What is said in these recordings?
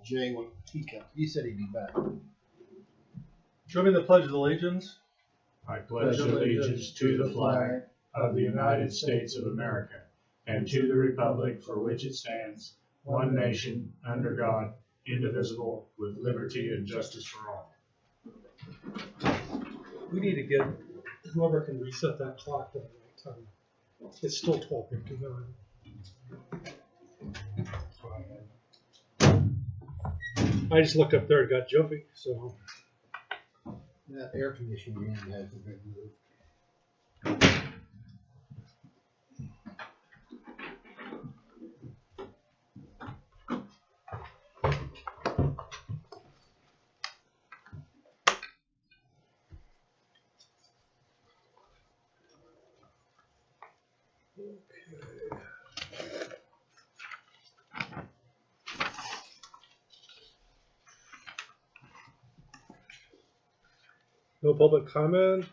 Jay, when he said he'd be back. Join me in the Pledge of Allegiance. I pledge allegiance to the flag of the United States of America and to the republic for which it stands, one nation, under God, indivisible, with liberty and justice for all. We need to get whoever can reset that clock to the right time. It's still 12:59. I just looked up there and got jumpy, so. That air conditioning unit has been moved. No public comment.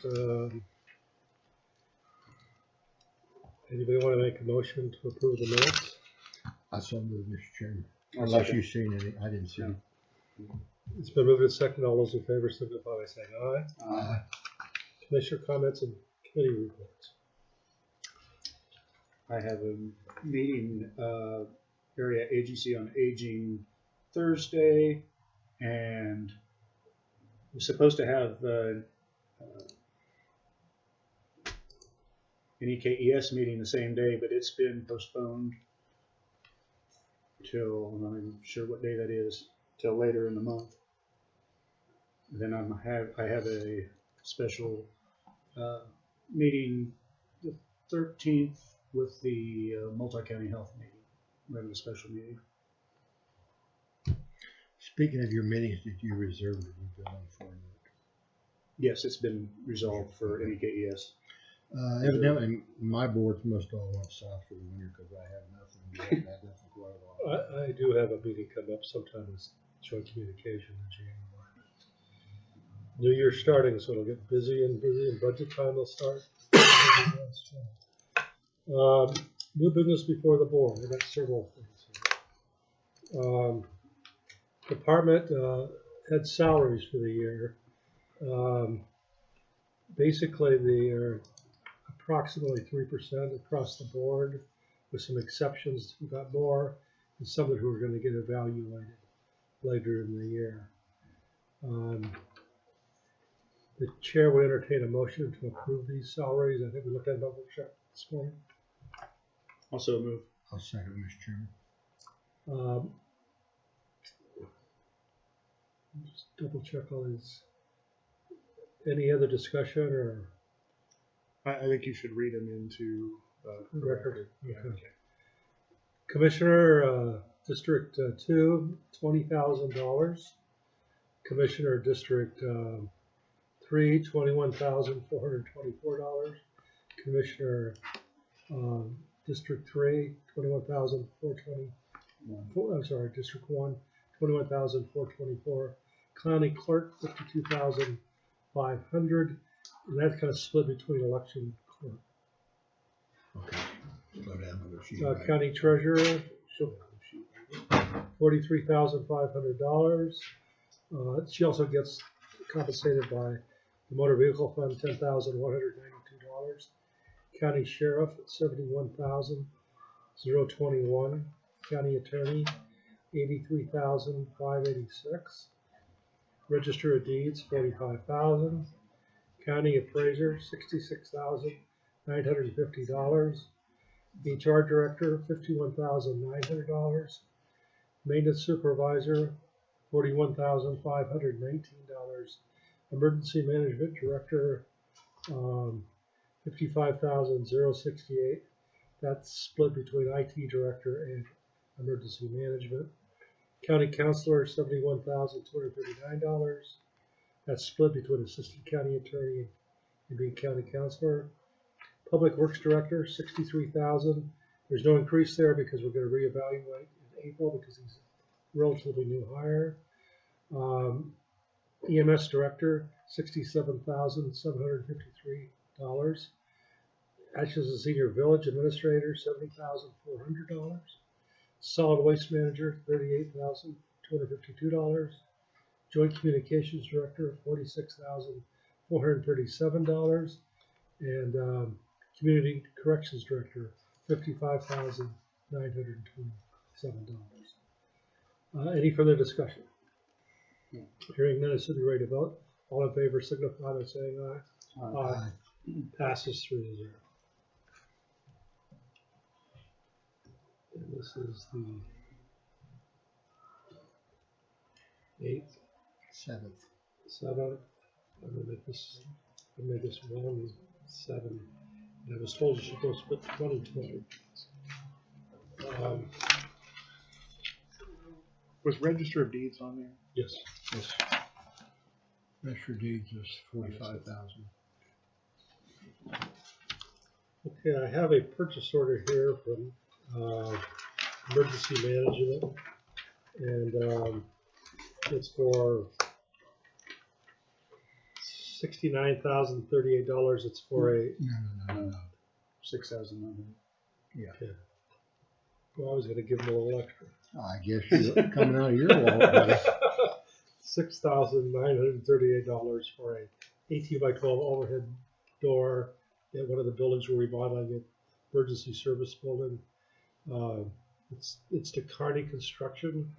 Anybody want to make a motion to approve the minutes? I so moved, Mr. Chairman. Unless you've seen any, I didn't see any. It's been moved and seconded. All those in favor signify by saying aye. Aye. Commissioner comments and committee reports. I have a meeting, area agency on aging Thursday, and we're supposed to have an K.S.A meeting the same day, but it's been postponed till, I'm not even sure what day that is, till later in the month. Then I have a special meeting the 13th with the multi-county health meeting. We're having a special meeting. Speaking of your meetings, did you reserve the building for you? Yes, it's been resolved for NEKES. Evidently, my boards must all went south for the winter because I have nothing yet. I have nothing quite a lot. I do have a meeting coming up sometime with joint communication in January. New Year's starting, so it'll get busy and budget time will start. New business before the board. We've got several things here. Department head salaries for the year. Basically, they are approximately 3% across the board, with some exceptions who got more, and some who are going to get evaluated later in the year. The chair will entertain a motion to approve these salaries. I think we looked at double check this morning. Also move. I'll second, Mr. Chairman. Just double check all these. Any other discussion or? I think you should read them into the record. Okay. Commissioner District 2, $20,000. Commissioner District 3, $21,424. Commissioner District 3, $21,424. I'm sorry, District 1, $21,424. County Clerk, $52,500. And that's kind of split between election clerk. Okay. Slow down on the sheet. County Treasurer, $43,500. She also gets compensated by the Motor Vehicle Fund, $10,192. County Sheriff, $71,021. County Attorney, $83,586. Register of Deeds, $45,000. County Appraiser, $66,950. HR Director, $51,900. Maintenance Supervisor, $41,519. Emergency Management Director, $55,068. That's split between IT Director and Emergency Management. County Counselor, $71,239. That's split between Assistant County Attorney and being County Counselor. Public Works Director, $63,000. There's no increase there because we're going to reevaluate in April because he's a relatively new hire. EMS Director, $67,753. Atchison Senior Village Administrator, $70,400. Solid Waste Manager, $38,252. Joint Communications Director, $46,437. And Community Corrections Director, $55,927. Any further discussion? Hearing none, is ready to vote. All in favor signify by saying aye. Aye. Passes 3-0. And this is the 8th, 7th. I'm gonna make this 1, 7. And I was told you should go split 2020. Was Register of Deeds on there? Yes. Register deeds is 45,000. Okay, I have a purchase order here from Emergency Management, and it's for $69,038. It's for a No. 6,900. Yeah. well, I was going to give them a little extra. I guess you're coming out of your wallet, buddy. $6,938 for a 18x12 overhead door at one of the buildings we're remodeling it, emergency service building. It's to Carney Construction,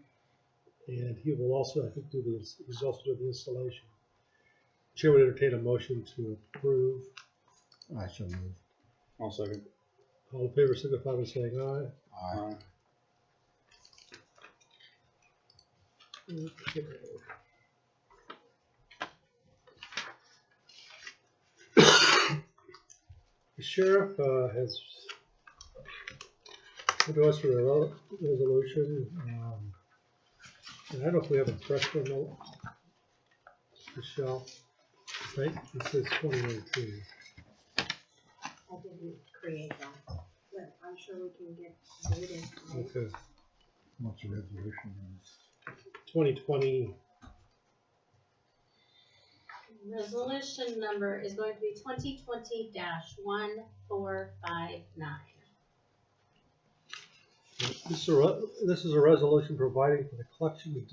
and he will also, I think, he's also doing the installation. Chair would entertain a motion to approve. I so move. I'll second. All in favor signify by saying aye. Aye. Okay. The sheriff has come to us with a resolution, and I don't know if we have a fresh one though. Michelle, right? It says 2019. I didn't create that, but I'm sure we can get data. Okay. What's the resolution? 2020. Resolution number is going to be 2020-1459. This is a resolution providing for the collection of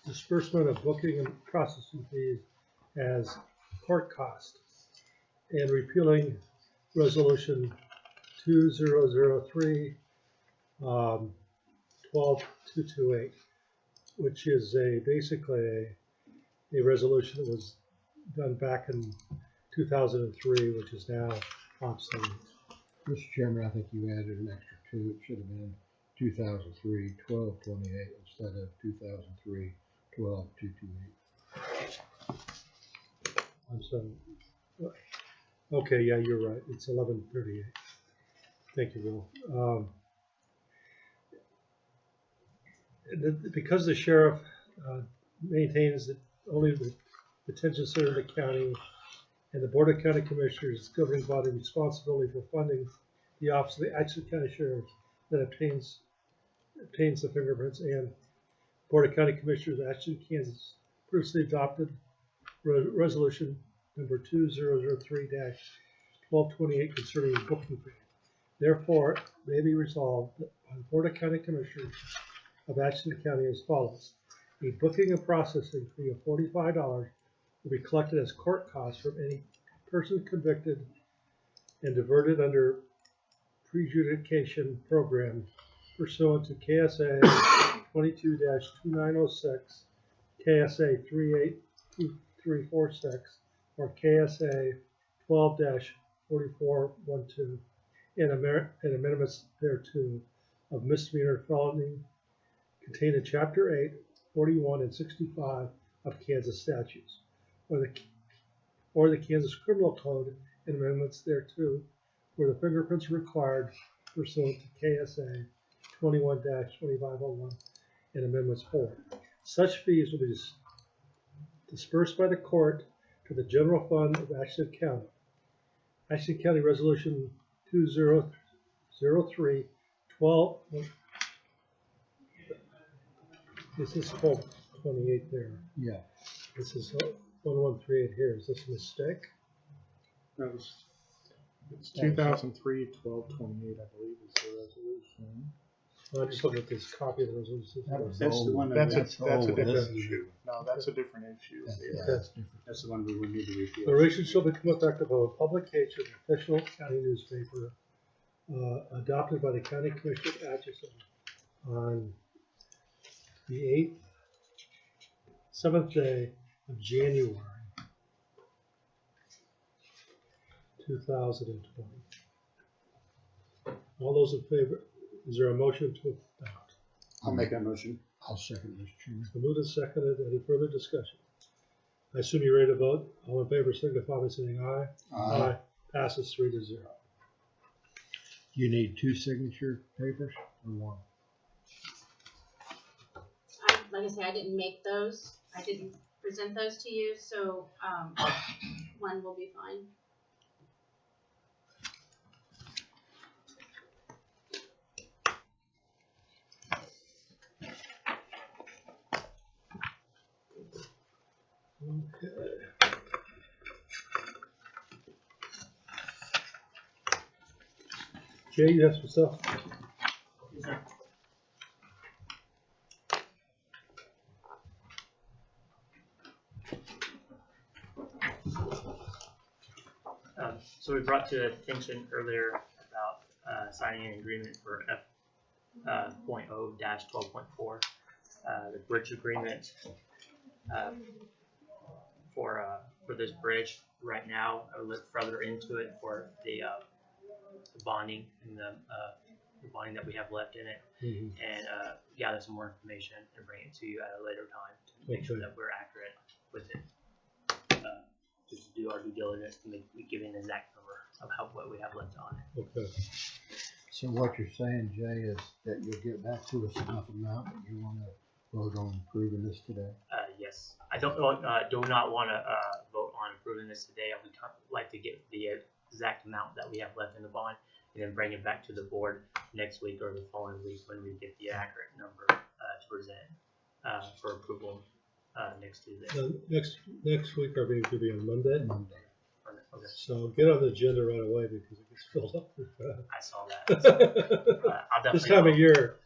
disbursement of booking and processing fees as court cost, and repealing resolution 2003 12228, which is basically a resolution that was done back in 2003, which is now obsolete. Mr. Chairman, I think you added an extra 2. It should have been 2003 1228 instead of 2003 12228. I'm sorry. Okay, yeah, you're right. It's 1138. Thank you, Will. Because the sheriff maintains that only the detention center of the county and the Board of County Commissioners is governing body responsibility for funding the office of the Atchison County Sheriff that obtains the fingerprints, and Board of County Commissioners of Atchison, Kansas previously adopted resolution number 2003-1228 concerning booking fee. Therefore, may be resolved that by the Board of County Commissioners of Atchison County as follows: a booking and processing fee of $45 will be collected as court costs from any person convicted and diverted under prejudicial program pursuant to K.S.A. 22-2906, K.S.A. 382346, or K.S.A. 12-4412, and amendments thereto of misdemeanor felony contained in Chapter 8, 41, and 65 of Kansas statutes, or the Kansas Criminal Code and amendments thereto, where the fingerprints are required pursuant to KSA 21-2501 and amendments 4. Such fees will be dispersed by the court to the general fund of Atchison County. Atchison County Resolution 2003-12. This is 1228 there. Yeah. This is 1138 here. Is this a mistake? That was, it's 2003 1228, I believe, is the resolution. I just looked at this copy of the resolution. That was That's the old. one that That's a old. different This is- issue. No, that's a different issue. That's, Yeah. yeah, that's different. That's the one we would need to repeal. The resolution shall become effective on publication of the official county newspaper, adopted by the county commission of Atchison on the 7th day of January 2020. All those in favor, is there a motion to adopt? I'll make that motion. I'll second this, Chairman. So moved and seconded. Any further discussion? I assume you're ready to vote. All in favor signify by saying aye. Passes 3-0. You need 2 signature papers or 1? Like I say, I didn't make those. I didn't present those to you, so one will be fine. Okay. Jay, you have some stuff? So we brought to attention earlier about signing an agreement for F.0-12.4, the bridge agreement for this bridge. Right now, I'll look further into it for the bonding and the bonding that we have left in it, and gather some more information and bring it to you at a later time to make sure that we're accurate with it. Just to do our due diligence to give an exact number of what we have left on it. Okay. So what you're saying, Jay, is that you'll get back to us enough amount that you want to vote on approving this today? Yes, I do not want to vote on approving this today. I would like to get the exact amount that we have left in the bond, and then bring it back to the board next week or the following week when we get the accurate number to present for approval next Tuesday. Next week our meeting could be on Monday. Okay. So get on the agenda right away because it gets filled up pretty I saw that. fast. So, I'll definitely This time of year,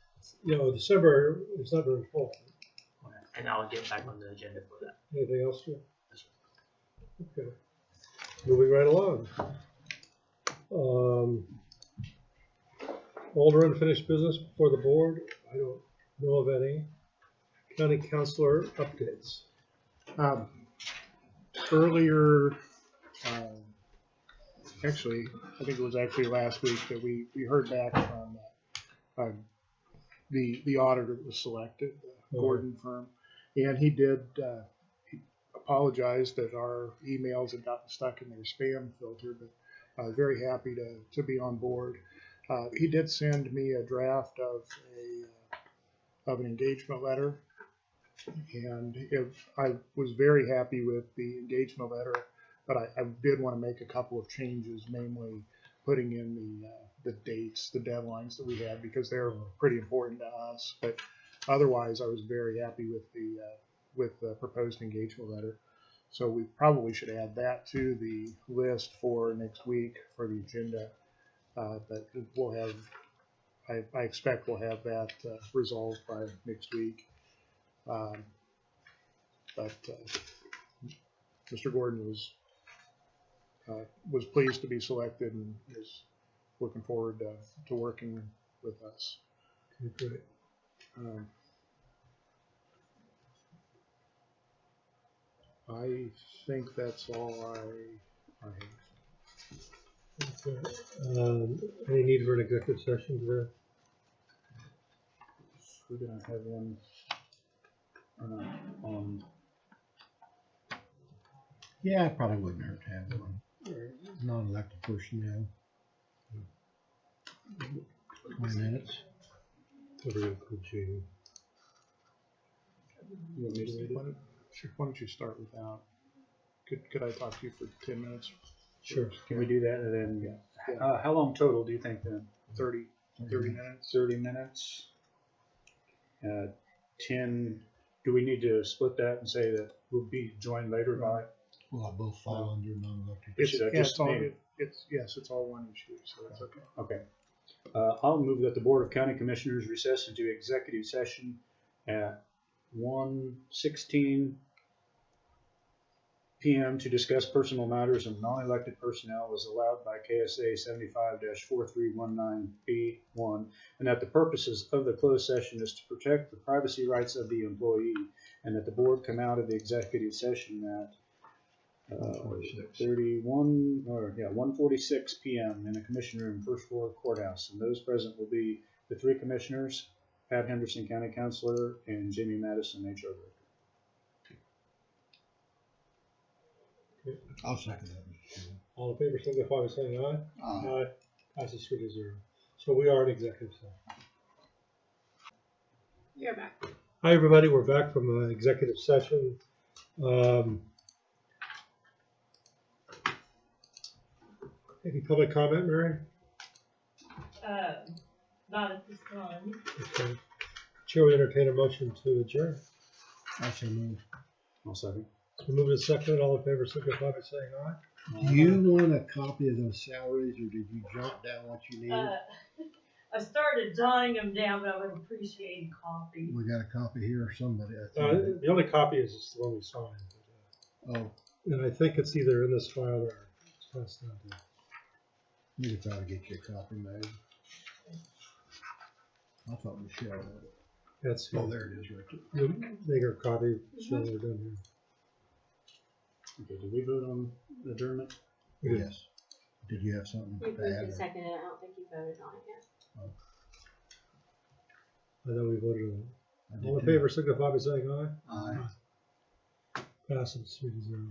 December is not very full. and I'll get back on the agenda for that. Anything else, Jim? Okay. Moving right along. Old or unfinished business before the board? I don't know of any. County councilor updates. Earlier, actually, I think it was actually last week that we heard back from the auditor that was selected, the Gordon firm, and he did he apologized that our emails had gotten stuck in their spam filter, but I was very happy to be on board. He did send me a draft of an engagement letter, and I was very happy with the engagement letter, but I did want to make a couple of changes, namely putting in the dates, the deadlines that we had, because they're pretty important to us. But otherwise, I was very happy with the proposed engagement letter. So we probably should add that to the list for next week for the agenda. But we'll have, I expect we'll have that resolved by next week. But Mr. Gordon was pleased to be selected and is looking forward to working with us. Okay, great. I think that's all I have. Okay. Any need for an executive session today? We're gonna have one on. Yeah, I probably wouldn't hurt to have one. Non-elected personnel. 20 minutes. Whatever you include, Gene. You want me to read it? Why don't you start with that? Could I talk to you for 10 minutes? Sure. Can we do that? And then, Yeah. how long total do you think then? 30 minutes? 30 minutes? 10, do we need to split that and say that we'll be joined later by? Well, I both fall under non-elected. Should I just it's all, name it? it's all one issue, so it's okay. Okay, I'll move that the Board of County Commissioners recess into executive session at 1:16 p.m. to discuss personal matters of non-elected personnel as allowed by K.S.A. 75-4319B1, and that the purposes of the closed session is to protect the privacy rights of the employee, and that the board come out of the executive session at 1:46 p.m. in the commission room, first floor courthouse, and those present will be the three commissioners, Pat Henderson, County Councilor, and Jamie Madison, HR Director. I'll second that, Mr. Chairman. All in favor, signify by saying aye. Aye. Passes 3-0. So we are in executive session. You're back. Hi, everybody. We're back from executive session. Any public comment, Mary? Not at this time. Okay. Chair would entertain a motion to adjourn. I shall move. I'll second. So move to second. All in favor, signify by saying aye. Do you want a copy of those salaries, or did you jot down what you needed? I started jotting them down, but I would appreciate a copy. We got a copy here, or somebody. The only copy is the one we signed. Oh, And I think it's either in this file or it's passed down to. you could try to get you a copy made. I thought Michelle had it. That's Oh, there it is, Richard. Make her copy, so we're done here. Okay, did we vote on adjournment? Yes. Did you have something You to moved add? and seconded it. I don't think you voted on it yet. I know we voted on I it. did All in too. favor, signify by saying aye. Aye. Passes 3-0.